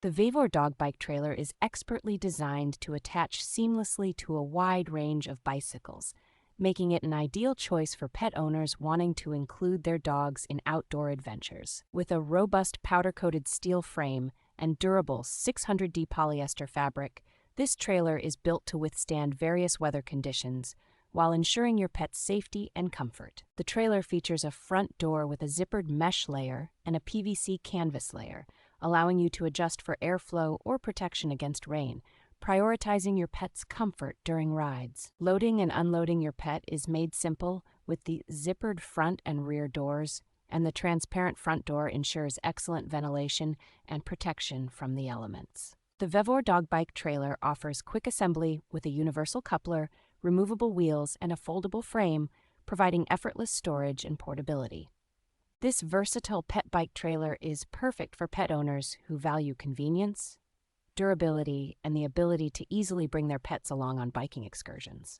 The VEVOR Dog Bike trailer is expertly designed to attach seamlessly to a wide range of bicycles, making it an ideal choice for pet owners wanting to include their dogs in outdoor adventures. With a robust powder-coated steel frame and durable 600D polyester fabric, this trailer is built to withstand various weather conditions while ensuring your pet's safety and comfort. The trailer features a front door with a zippered mesh layer and a PVC canvas layer, allowing you to adjust for airflow or protection against rain, prioritizing your pet's comfort during rides. Loading and unloading your pet is made simple with the zippered front and rear doors, and the transparent front door ensures excellent ventilation and protection from the elements. The VEVOR Dog Bike trailer offers quick assembly with a universal coupler, removable wheels, and a foldable frame, providing effortless storage and portability. This versatile pet bike trailer is perfect for pet owners who value convenience, durability, and the ability to easily bring their pets along on biking excursions.